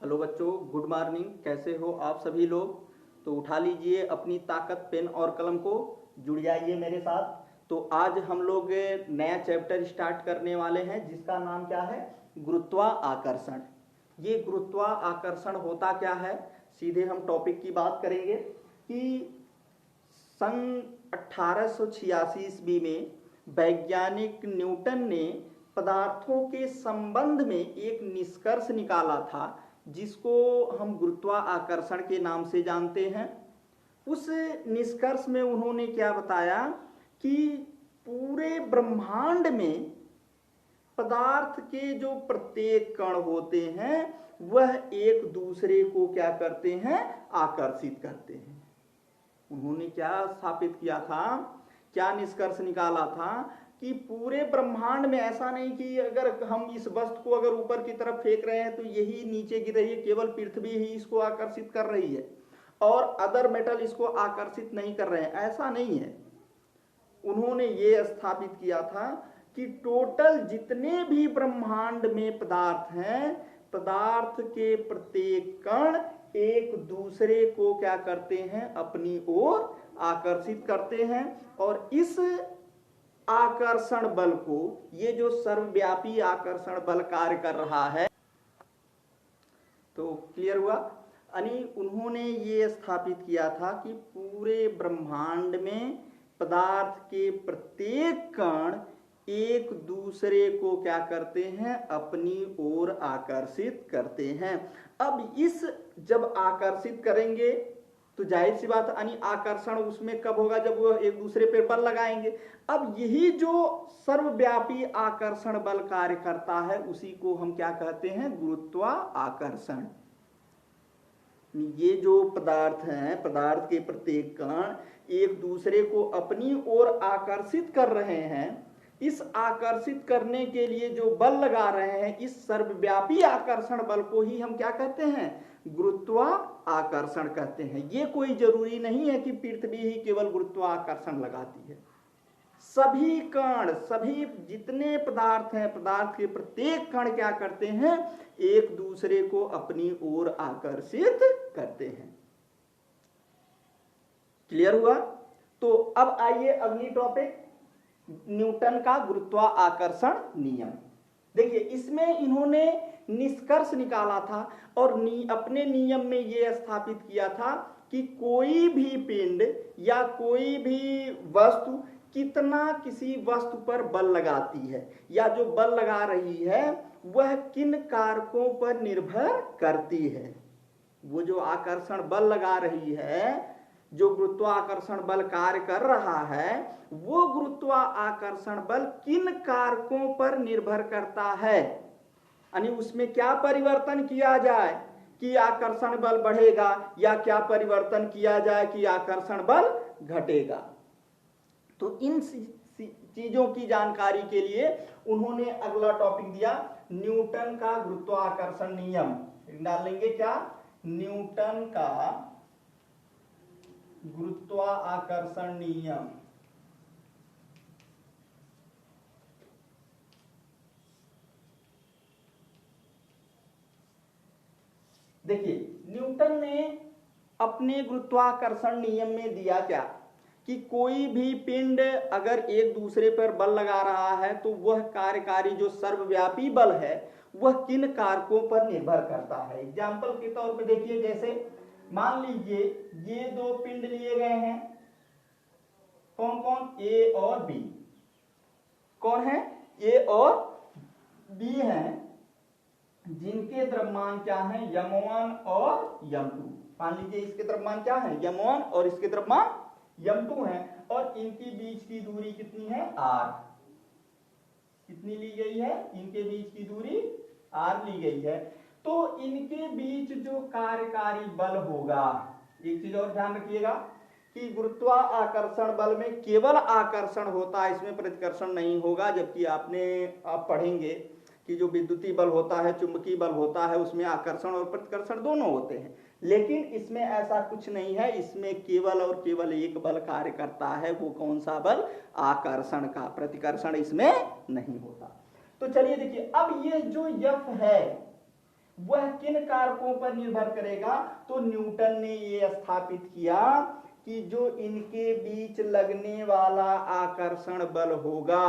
Hello बच्चों, good morning. कैसे हो आप सभी लोग? तो उठा लीजिए अपनी ताकत, पेन और कलम को, जुड़ जाइए मेरे साथ। तो आज हम लोग नया चैप्टर स्टार्ट करने वाले हैं जिसका नाम क्या है? गुरुत्वाकर्षण। ये गुरुत्वाकर्षण होता क्या है, सीधे हम टॉपिक की बात करेंगे कि सन 1886 ईस्वी में वैज्ञानिक न्यूटन ने पदार्थों के संबंध में एक निष्कर्ष निकाला था जिसको हम गुरुत्वाकर्षण के नाम से जानते हैं। उस निष्कर्ष में उन्होंने क्या बताया कि पूरे ब्रह्मांड में पदार्थ के जो प्रत्येक कण होते हैं वह एक दूसरे को क्या करते हैं? आकर्षित करते हैं। उन्होंने क्या स्थापित किया था, क्या निष्कर्ष निकाला था कि पूरे ब्रह्मांड में ऐसा नहीं कि अगर हम इस वस्तु को अगर ऊपर की तरफ फेंक रहे हैं तो यही नीचे गिर रही है, केवल पृथ्वी ही इसको आकर्षित कर रही है और अदर मेटल इसको आकर्षित नहीं कर रहे हैं, ऐसा नहीं है। उन्होंने ये स्थापित किया था कि टोटल जितने भी ब्रह्मांड में पदार्थ हैं, पदार्थ के प्रत्येक कण एक दूसरे को क्या करते हैं? अपनी ओर आकर्षित करते हैं। और इस आकर्षण बल को, ये जो सर्वव्यापी आकर्षण बल कार्य कर रहा है, तो क्लियर हुआ? यानी उन्होंने ये स्थापित किया था कि पूरे ब्रह्मांड में पदार्थ के प्रत्येक कण एक दूसरे को क्या करते हैं? अपनी ओर आकर्षित करते हैं। अब इस जब आकर्षित करेंगे तो जाहिर सी बात, यानी आकर्षण उसमें कब होगा? जब वो एक दूसरे पर बल लगाएंगे। अब यही जो सर्वव्यापी आकर्षण बल कार्य करता है उसी को हम क्या कहते हैं? गुरुत्वाकर्षण। ये जो पदार्थ हैं, पदार्थ के प्रत्येक कण एक दूसरे को अपनी ओर आकर्षित कर रहे हैं, इस आकर्षित करने के लिए जो बल लगा रहे हैं, इस सर्वव्यापी आकर्षण बल को ही हम क्या कहते हैं? गुरुत्वाकर्षण कहते हैं। ये कोई जरूरी नहीं है कि पृथ्वी ही केवल गुरुत्वाकर्षण लगाती है। सभी कण, सभी जितने पदार्थ हैं, पदार्थ के प्रत्येक कण क्या करते हैं? एक दूसरे को अपनी ओर आकर्षित करते हैं। क्लियर हुआ? तो अब आइए अगली टॉपिक, न्यूटन का गुरुत्वाकर्षण नियम। देखिए, इसमें इन्होंने निष्कर्ष निकाला था और अपने नियम में यह स्थापित किया था कि कोई भी पिंड या कोई भी वस्तु कितना किसी वस्तु पर बल लगाती है या जो बल लगा रही है वह किन कारकों पर निर्भर करती है। वो जो आकर्षण बल लगा रही है, जो गुरुत्वाकर्षण बल कार्य कर रहा है, वो गुरुत्वाकर्षण बल किन कारकों पर निर्भर करता है, यानी उसमें क्या परिवर्तन किया जाए कि आकर्षण बल बढ़ेगा या क्या परिवर्तन किया जाए कि आकर्षण बल घटेगा। तो इन चीजों की जानकारी के लिए उन्होंने अगला टॉपिक दिया, न्यूटन का गुरुत्वाकर्षण नियम। डाल लेंगे क्या? न्यूटन का गुरुत्वाकर्षण नियम। देखिए, न्यूटन ने अपने गुरुत्वाकर्षण नियम में दिया क्या कि कोई भी पिंड अगर एक दूसरे पर बल लगा रहा है तो वह कार्यकारी जो सर्वव्यापी बल है वह किन कारकों पर निर्भर करता है। एग्जाम्पल के तौर पे देखिए, जैसे मान लीजिए ये दो पिंड लिए गए हैं, कौन कौन? ए और बी। कौन है? ए और बी हैं, जिनके द्रव्यमान क्या है? m1 और m2। मान लीजिए इसके द्रव्यमान क्या है? m1 और इसके द्रव्यमान m2 है और इनकी बीच की दूरी कितनी है? r। कितनी ली गई है? इनके बीच की दूरी r ली गई है। तो इनके बीच जो कार्यकारी बल होगा, एक चीज और ध्यान रखिएगा कि गुरुत्वाकर्षण बल में केवल आकर्षण होता है, इसमें प्रतिकर्षण नहीं होगा। जबकि आप पढ़ेंगे कि जो विद्युतीय बल होता है, चुंबकीय बल होता है, उसमें आकर्षण और प्रतिकर्षण दोनों होते हैं। लेकिन इसमें ऐसा कुछ नहीं है, इसमें केवल और केवल एक बल कार्य करता है। वो कौन सा बल? आकर्षण का। प्रतिकर्षण इसमें नहीं होता। तो चलिए देखिए, अब ये जो F है वह किन कारकों पर निर्भर करेगा? तो न्यूटन ने ये स्थापित किया कि जो इनके बीच लगने वाला आकर्षण बल होगा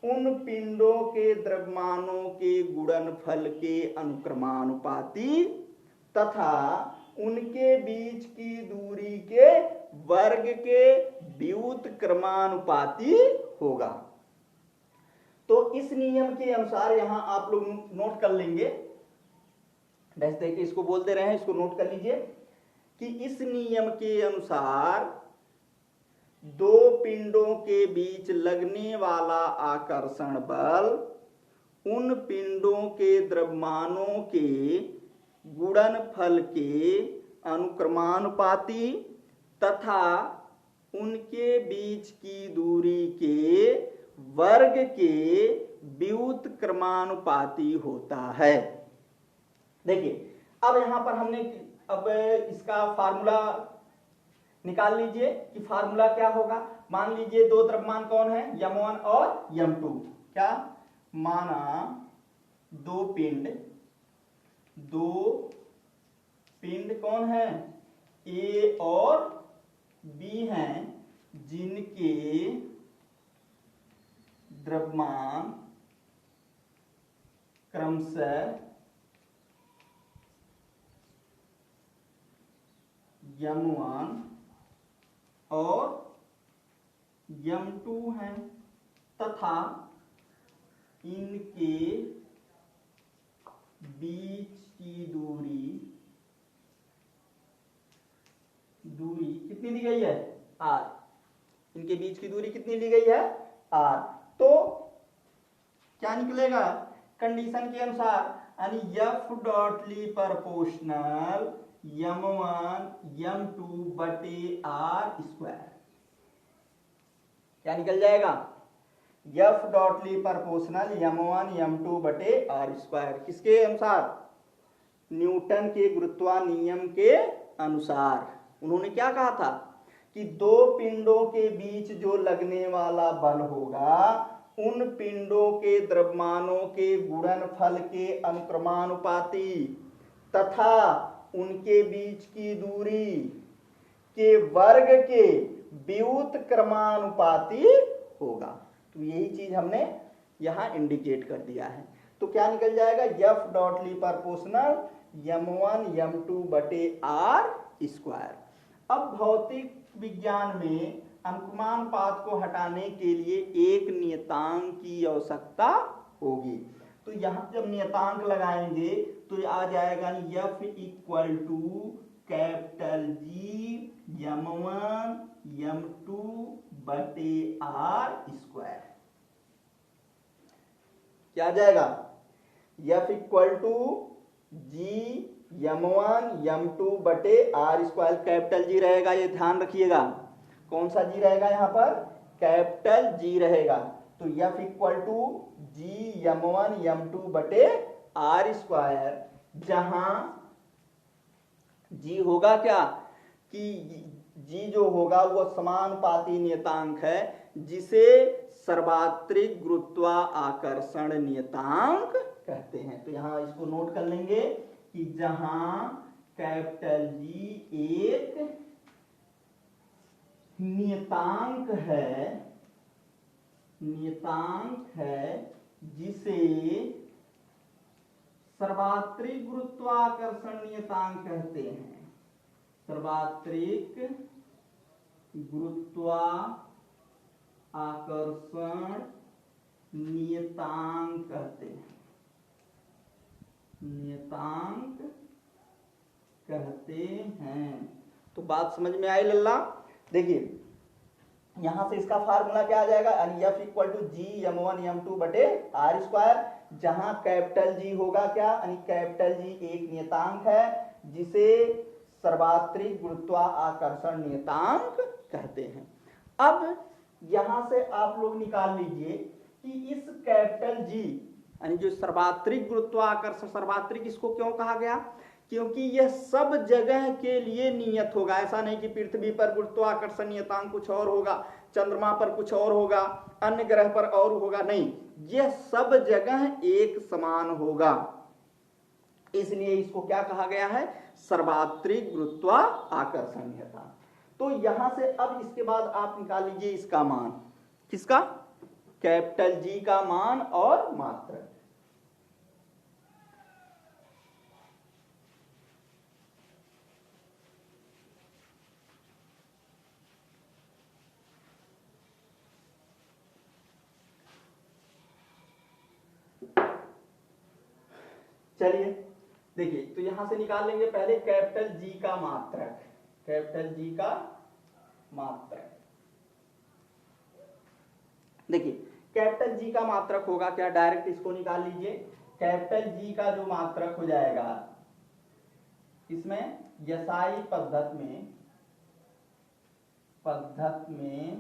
उन पिंडों के द्रव्यमानों के गुणनफल के अनुक्रमानुपाती तथा उनके बीच की दूरी के वर्ग के व्युत्क्रमानुपाती होगा। तो इस नियम के अनुसार यहां आप लोग नोट कर लेंगे, डैश दे के इसको बोलते रहे, इसको नोट कर लीजिए कि इस नियम के अनुसार दो पिंडों के बीच लगने वाला आकर्षण बल उन पिंडों के द्रव्यमानों के गुणनफल के अनुक्रमानुपाती तथा उनके बीच की दूरी के वर्ग के व्युत्क्रमानुपाती होता है। देखिए अब यहां पर हमने अब इसका फार्मूला निकाल लीजिए कि फार्मूला क्या होगा। मान लीजिए दो द्रव्यमान कौन है, m1 और m2। क्या माना दो पिंड कौन है, A और B हैं, जिनके द्रव्यमान क्रमशः m1 और m2 हैं तथा इनके बीच की दूरी कितनी दी गई है, r। इनके बीच की दूरी कितनी ली गई है, r। तो क्या निकलेगा कंडीशन के अनुसार, यानी F डॉट ली प्रोपोर्शनल m1 m2 बटे r स्क्वायर। क्या निकल जाएगा, F डॉट ली प्रोपोर्शनल m1 m2 बटे r स्क्वायर। किसके अनुसार, न्यूटन के गुरुत्वानियम के अनुसार। उन्होंने क्या कहा था कि दो पिंडों के बीच जो लगने वाला बल होगा उन पिंडों के द्रव्यमानों के गुणनफल के अनुक्रमानुपाती तथा उनके बीच की दूरी के वर्ग के व्युत्क्रमानुपाती होगा। तो यही चीज हमने यहां इंडिकेट कर दिया है। तो क्या निकल जाएगा, F डॉट ली प्रोपोर्शनल m1 m2 बटे r स्क्वायर। अब भौतिक विज्ञान में अनुक्रमानुपात को हटाने के लिए एक नियतांक की आवश्यकता होगी। तो यहां जब नियतांक लगाएंगे तो आ जाएगा F equal to capital G m1 m2 बटे r स्क्वायर। क्या आ जाएगा, F equal to G m1 m2 बटे r स्क्वायर। कैपिटल G रहेगा, ये ध्यान रखिएगा। कौन सा G रहेगा यहाँ पर, कैपिटल G रहेगा। तो F equal to G m1 m2 बटे r स्क्वायर, जहां G होगा क्या कि G जो होगा वो समानुपाती नियतांक है जिसे सर्वात्रिक गुरुत्वाकर्षण नियतांक कहते हैं। तो यहां इसको नोट कर लेंगे कि जहां कैपिटल G एक नियतांक है जिसे सर्वात्रिक गुरुत्वाकर्षण नियतांक कहते हैं। सर्वात्रिक गुरुत्वाकर्षण नियतांक कहते हैं, नियतांक कहते हैं। तो बात समझ में आई लल्ला। देखिए यहां से इसका फार्मूला क्या आ जाएगा, F equal to G m1 m2 बटे r स्क्वायर, जहां कैपिटल G होगा क्या, कैपिटल G एक नियतांक है जिसे सर्वात्रिक गुरुत्वाकर्षण नियतांक कहते हैं। अब यहां से आप लोग निकाल लीजिए कि इस कैपिटल G यानी जो सर्वात्रिक गुरुत्वाकर्षण, सर्वात्रिक इसको क्यों कहा गया, क्योंकि यह सब जगह के लिए नियत होगा। ऐसा नहीं कि पृथ्वी पर गुरुत्वाकर्षण नियतांक कुछ और होगा, चंद्रमा पर कुछ और होगा, अन्य ग्रह पर और होगा, नहीं, यह सब जगह एक समान होगा। इसलिए इसको क्या कहा गया है, सर्वात्रिक गुरुत्वाकर्षणीयता। तो यहां से अब इसके बाद आप निकाल लीजिए इसका मान, किसका, कैपिटल जी का मान और मात्रक। चलिए देखिए, तो यहां से निकाल लेंगे पहले कैपिटल जी का मात्रक, कैपिटल जी का मात्रक। देखिए कैपिटल जी का मात्रक होगा क्या, डायरेक्ट इसको निकाल लीजिए। कैपिटल जी का जो मात्रक हो जाएगा, इसमें यसाई पद्धति में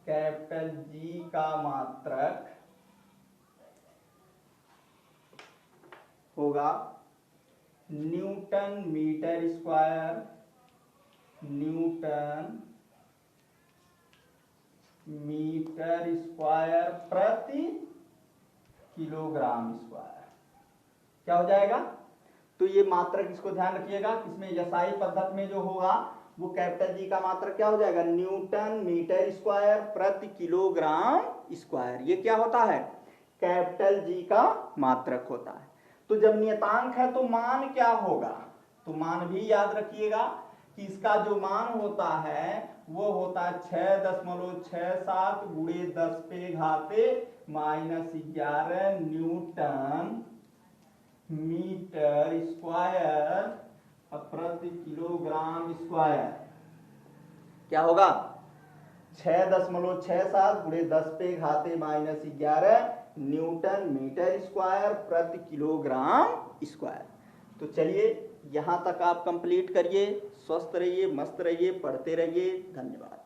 कैपिटल जी का मात्रक होगा newton metre square, newton metre square प्रति किलोग्राम स्क्वायर। क्या हो जाएगा, तो ये मात्रक इसको ध्यान रखिएगा, इसमें यसाई पद्धति में जो होगा वो कैपिटल जी का मात्रक क्या हो जाएगा, न्यूटन मीटर स्क्वायर प्रति किलोग्राम स्क्वायर। ये क्या होता है, कैपिटल जी का मात्रक होता है। तो जब नियतांक है तो मान क्या होगा, तो मान भी याद रखिएगा कि इसका जो मान होता है वो होता है 6.67 गुणे 10 पे घाते -11 न्यूटन मीटर स्क्वायर प्रति किलोग्राम स्क्वायर। क्या होगा, 6.67 गुणे 10 पे घाते -11 न्यूटन मीटर स्क्वायर प्रति किलोग्राम स्क्वायर। तो चलिए यहां तक आप कंप्लीट करिए। स्वस्थ रहिए, मस्त रहिए, पढ़ते रहिए। धन्यवाद।